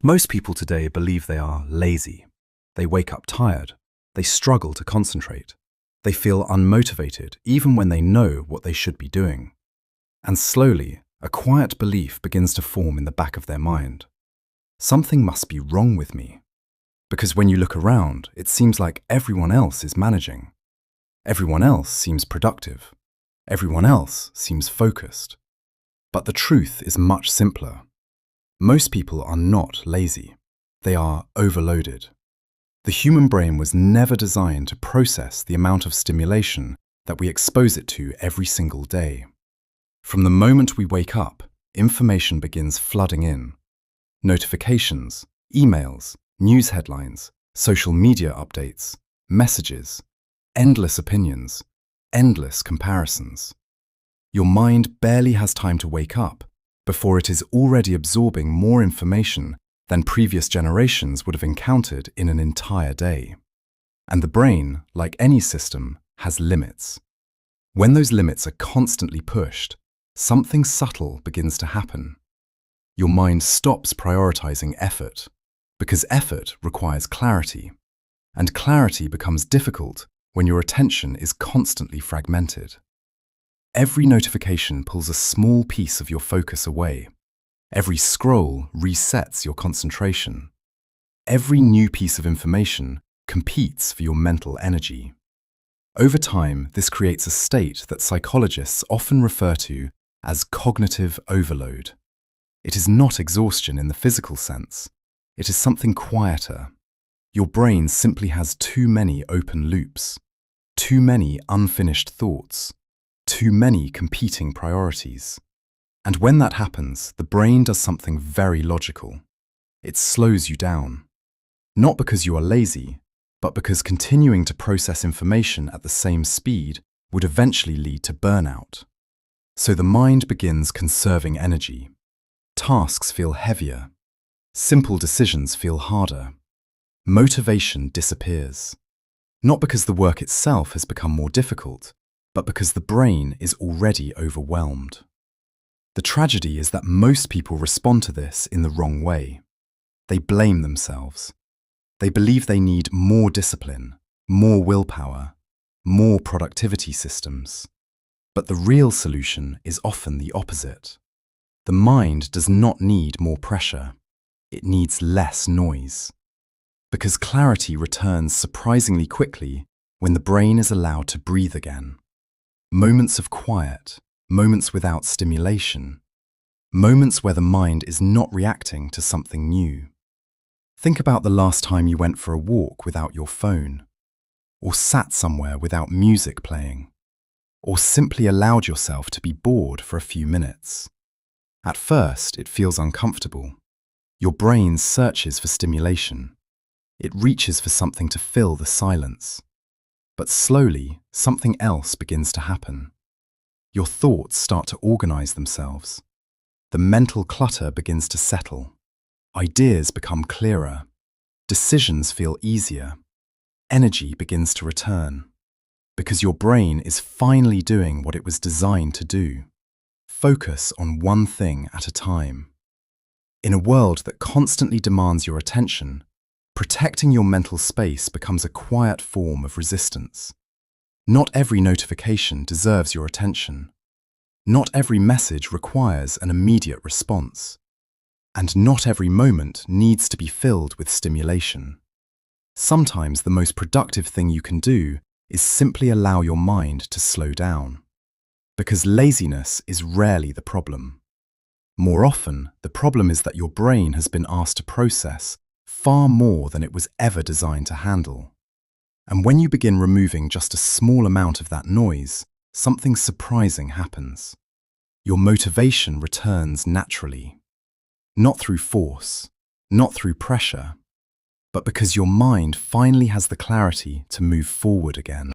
Most people today believe they are lazy. They wake up tired. They struggle to concentrate. They feel unmotivated even when they know what they should be doing. And slowly, a quiet belief begins to form in the back of their mind. Something must be wrong with me. Because when you look around, it seems like everyone else is managing. Everyone else seems productive. Everyone else seems focused. But the truth is much simpler. Most people are not lazy. They are overloaded. The human brain was never designed to process the amount of stimulation that we expose it to every single day. From the moment we wake up, information begins flooding in. Notifications, emails, news headlines, social media updates, messages, endless opinions, endless comparisons. Your mind barely has time to wake up before it is already absorbing more information than previous generations would have encountered in an entire day. And the brain, like any system, has limits. When those limits are constantly pushed, something subtle begins to happen. Your mind stops prioritizing effort, because effort requires clarity, and clarity becomes difficult when your attention is constantly fragmented. Every notification pulls a small piece of your focus away. Every scroll resets your concentration. Every new piece of information competes for your mental energy. Over time, this creates a state that psychologists often refer to as cognitive overload. It is not exhaustion in the physical sense. It is something quieter. Your brain simply has too many open loops, too many unfinished thoughts, too many competing priorities. And when that happens, the brain does something very logical. It slows you down. Not because you are lazy, but because continuing to process information at the same speed would eventually lead to burnout. So the mind begins conserving energy. Tasks feel heavier. Simple decisions feel harder. Motivation disappears. Not because the work itself has become more difficult, but because the brain is already overwhelmed. The tragedy is that most people respond to this in the wrong way. They blame themselves. They believe they need more discipline, more willpower, more productivity systems. But the real solution is often the opposite. The mind does not need more pressure. It needs less noise. Because clarity returns surprisingly quickly when the brain is allowed to breathe again. Moments of quiet, moments without stimulation, moments where the mind is not reacting to something new. Think about the last time you went for a walk without your phone, or sat somewhere without music playing, or simply allowed yourself to be bored for a few minutes. At first, it feels uncomfortable. Your brain searches for stimulation. It reaches for something to fill the silence. But slowly, something else begins to happen. Your thoughts start to organize themselves. The mental clutter begins to settle. Ideas become clearer. Decisions feel easier. Energy begins to return. Because your brain is finally doing what it was designed to do. Focus on one thing at a time. In a world that constantly demands your attention, protecting your mental space becomes a quiet form of resistance. Not every notification deserves your attention. Not every message requires an immediate response. And not every moment needs to be filled with stimulation. Sometimes the most productive thing you can do is simply allow your mind to slow down. Because laziness is rarely the problem. More often, the problem is that your brain has been asked to process far more than it was ever designed to handle. And when you begin removing just a small amount of that noise, something surprising happens. Your motivation returns naturally. Not through force, not through pressure, but because your mind finally has the clarity to move forward again.